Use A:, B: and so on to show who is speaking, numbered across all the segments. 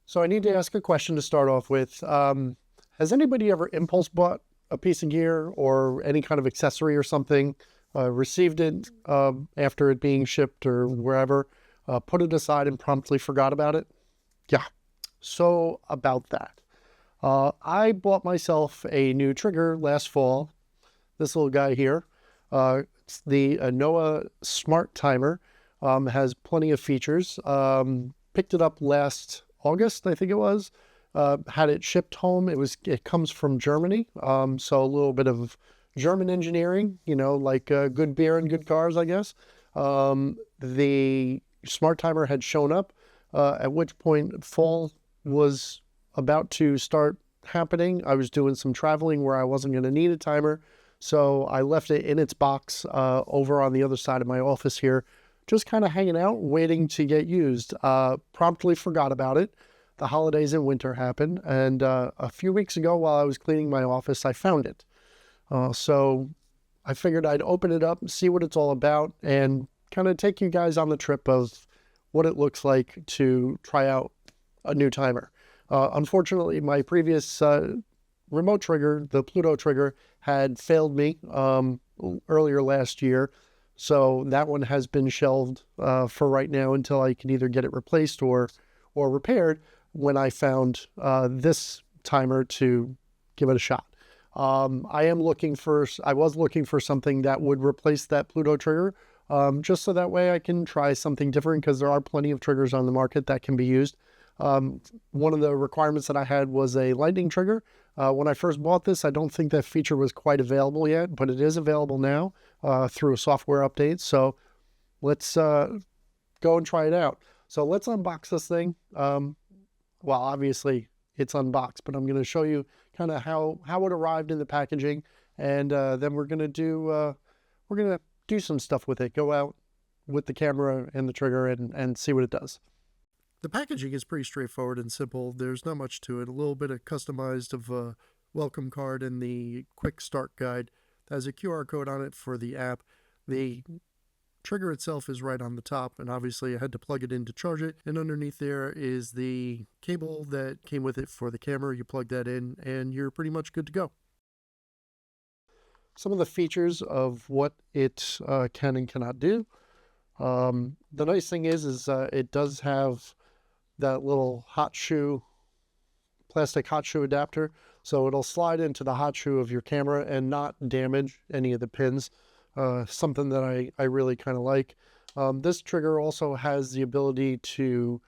A: So I need to ask a question to start off with. Has anybody ever impulse bought a piece of gear or any kind of accessory or something, received it after it being shipped or wherever, put it aside and promptly forgot about it? Yeah. So about that. I bought myself a new trigger last fall. This little guy here. It's the Onnoa SmartTimer. Has plenty of features. Picked it up last August, I think it was. Had it shipped home. It comes from Germany. So a little bit of German engineering, like good beer and good cars, I guess. The SmartTimer had shown up, at which point fall was about to start happening. I was doing some traveling where I wasn't going to need a timer. So I left it in its box over on the other side of my office here, just kind of hanging out, waiting to get used. Promptly forgot about it. The holidays and winter happened, and a few weeks ago while I was cleaning my office, I found it. So I figured I'd open it up and see what it's all about and kind of take you guys on the trip of what it looks like to try out a new timer. Unfortunately, my previous remote trigger, the Pluto trigger, had failed me earlier last year. So that one has been shelved for right now until I can either get it replaced or repaired when I found this timer to give it a shot. I was looking for something that would replace that Pluto trigger, just so that way I can try something different, because there are plenty of triggers on the market that can be used. One of the requirements that I had was a lightning trigger. When I first bought this, I don't think that feature was quite available yet, but it is available now through a software update. So let's go and try it out. So let's unbox this thing. Well, obviously it's unboxed, but I'm going to show you kind of how it arrived in the packaging, and then we're going to do some stuff with it. Go out with the camera and the trigger and see what it does. The packaging is pretty straightforward and simple. There's not much to it. A little bit of customized of a welcome card and the quick start guide. That has a QR code on it for the app. The trigger itself is right on the top, and obviously I had to plug it in to charge it. And underneath there is the cable that came with it for the camera. You plug that in and you're pretty much good to go. Some of the features of what it can and cannot do. The nice thing is it does have that little plastic hot shoe adapter. So it'll slide into the hot shoe of your camera and not damage any of the pins. Something that I really kind of like. This trigger also has the ability to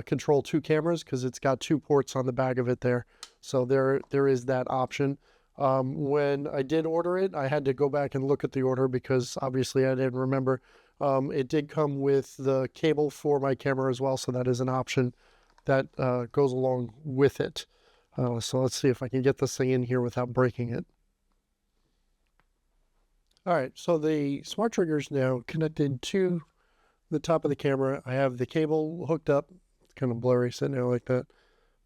A: control two cameras, because it's got two ports on the back of it there. So there is that option. When I did order it, I had to go back and look at the order because obviously I didn't remember. It did come with the cable for my camera as well, so that is an option that goes along with it. So let's see if I can get this thing in here without breaking it. All right, so the smart trigger is now connected to the top of the camera. I have the cable hooked up. It's kind of blurry sitting there like that,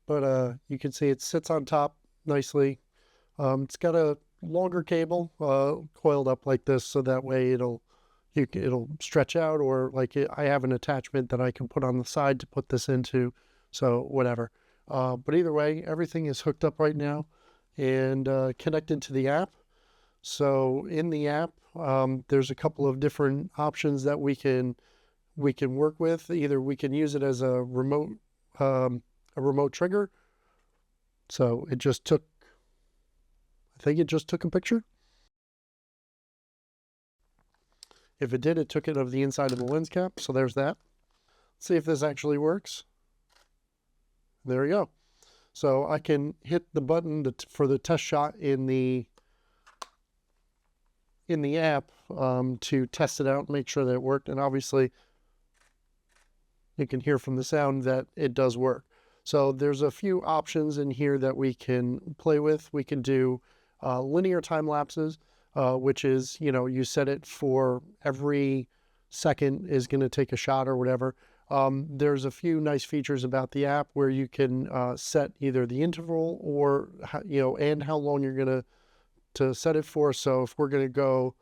A: but you can see it sits on top nicely. It's got a longer cable coiled up like this, so that way it'll stretch out, or I have an attachment that I can put on the side to put this into, so whatever. But either way, everything is hooked up right now and connected to the app. So in the app, there's a couple of different options that we can work with. Either we can use it as a remote trigger. So I think it just took a picture. If it did, it took it of the inside of the lens cap. So there's that. Let's see if this actually works. There we go. So I can hit the button for the test shot in the app to test it out and make sure that it worked. And obviously you can hear from the sound that it does work. So there's a few options in here that we can play with. We can do linear time lapses, which is, you set it for every second is going to take a shot or whatever. There's a few nice features about the app where you can set either the interval or, and how long you're going to set it for. So if we're going to go,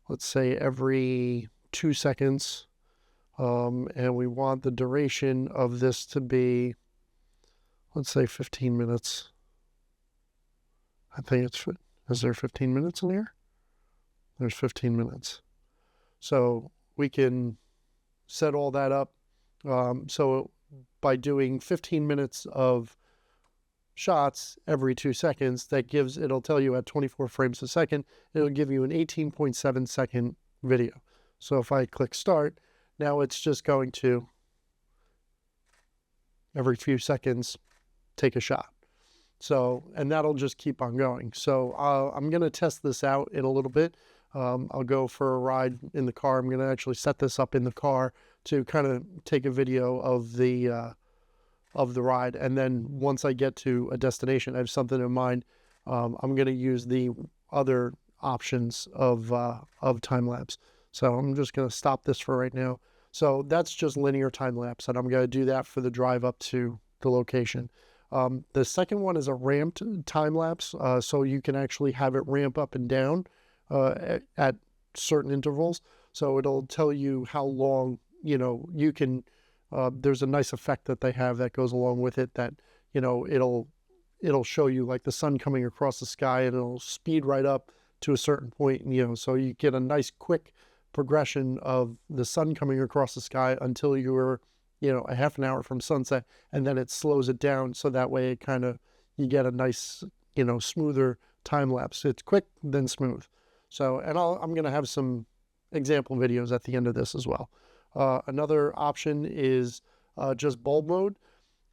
A: let's say every 2 seconds, and we want the duration of this to be, let's say 15 minutes. I think it's, is there 15 minutes in here? There's 15 minutes. So we can set all that up. So by doing 15 minutes of shots every 2 seconds, that gives, it'll tell you at 24 frames a second, it'll give you an 18.7 second video. So if I click start, now it's just going to, every few seconds, take a shot. So, and that'll just keep on going. So I'm going to test this out in a little bit. I'll go for a ride in the car. I'm going to actually set this up in the car to kind of take a video of the ride. And then once I get to a destination, I have something in mind. I'm going to use the other options of time lapse. So I'm just going to stop this for right now. So that's just linear time lapse, and I'm going to do that for the drive up to the location. The second one is a ramped time lapse, so you can actually have it ramp up and down at certain intervals. So it'll tell you how long, you know, you can, there's a nice effect that they have that goes along with it that, you know, it'll show you like the sun coming across the sky, and it'll speed right up to a certain point, you know, so you get a nice quick progression of the sun coming across the sky until you're, you know, a half an hour from sunset, and then it slows it down so that way it kind of, you get a nice, you know, smoother time lapse. It's quick then smooth. So, and I'm going to have some example videos at the end of this as well. Another option is just bulb mode.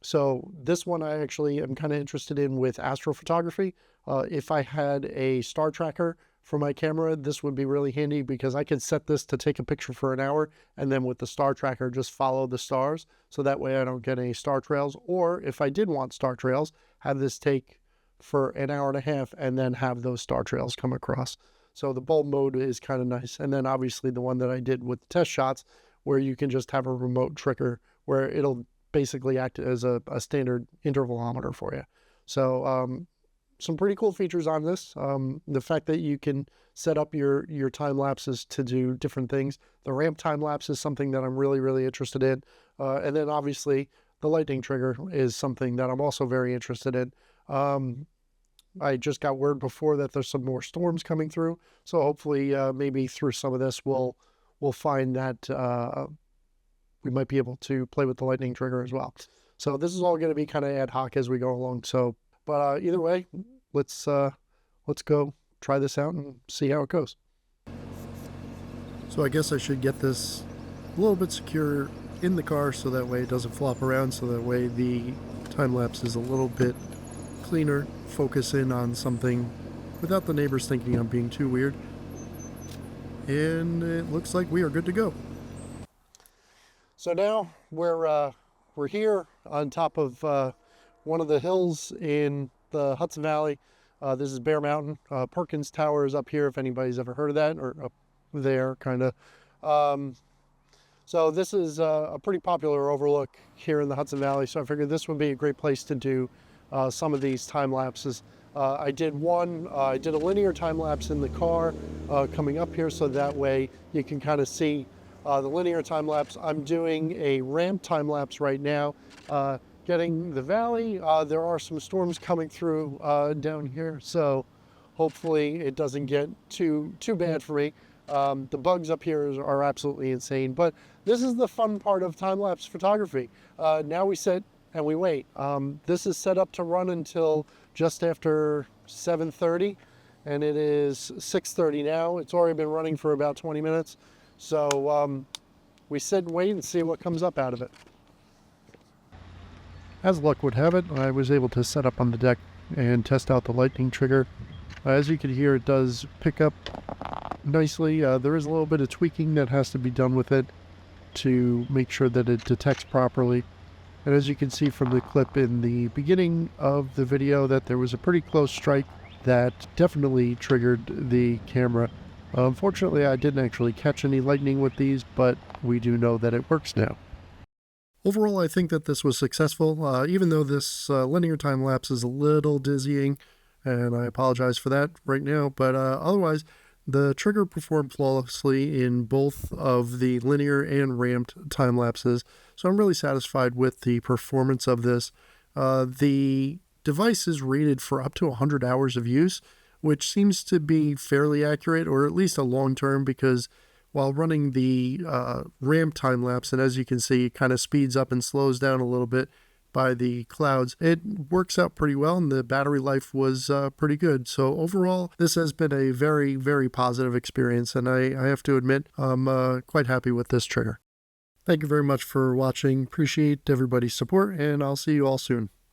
A: So this one I actually am kind of interested in with astrophotography. If I had a star tracker for my camera, this would be really handy because I could set this to take a picture for an hour, and then with the star tracker just follow the stars, so that way I don't get any star trails. Or if I did want star trails, have this take for an hour and a half and then have those star trails come across. So the bulb mode is kind of nice. And then obviously the one that I did with the test shots, where you can just have a remote trigger where it'll basically act as a standard intervalometer for you. So some pretty cool features on this. The fact that you can set up your time lapses to do different things. The ramp time lapse is something that I'm really, really interested in. And then obviously the lightning trigger is something that I'm also very interested in. I just got word before that there's some more storms coming through. So hopefully maybe through some of this, we'll find that we might be able to play with the lightning trigger as well. So this is all going to be kind of ad hoc as we go along. So, but either way, let's go try this out and see how it goes. So I guess I should get this a little bit secure in the car so that way it doesn't flop around, so that way the time lapse is a little bit cleaner, focus in on something without the neighbors thinking I'm being too weird. And it looks like we are good to go. So now we're here on top of one of the hills in the Hudson Valley. This is Bear Mountain. Perkins Tower is up here, if anybody's ever heard of that, or up there, kind of. So this is a pretty popular overlook here in the Hudson Valley, so I figured this would be a great place to do some of these time lapses. I did a linear time lapse in the car coming up here, so that way you can kind of see the linear time lapse. I'm doing a ramp time lapse right now, getting the valley. There are some storms coming through down here, so hopefully it doesn't get too bad for me. The bugs up here are absolutely insane, but this is the fun part of time-lapse photography. Now we sit and we wait. This is set up to run until just after 7:30, and it is 6:30 now. It's already been running for about 20 minutes. So we sit and wait and see what comes up out of it. As luck would have it, I was able to set up on the deck and test out the lightning trigger. As you can hear, it does pick up nicely. There is a little bit of tweaking that has to be done with it to make sure that it detects properly. And as you can see from the clip in the beginning of the video, that there was a pretty close strike that definitely triggered the camera. Unfortunately, I didn't actually catch any lightning with these, but we do know that it works now. Overall, I think that this was successful, even though this linear time lapse is a little dizzying, and I apologize for that right now, but otherwise, the trigger performed flawlessly in both of the linear and ramped time lapses, so I'm really satisfied with the performance of this. The device is rated for up to 100 hours of use, which seems to be fairly accurate, or at least a long term, because while running the ramp time lapse, and as you can see, it kind of speeds up and slows down a little bit by the clouds, it works out pretty well, and the battery life was pretty good. So overall, this has been a very, very positive experience, and I have to admit, I'm quite happy with this trigger. Thank you very much for watching. Appreciate everybody's support, and I'll see you all soon.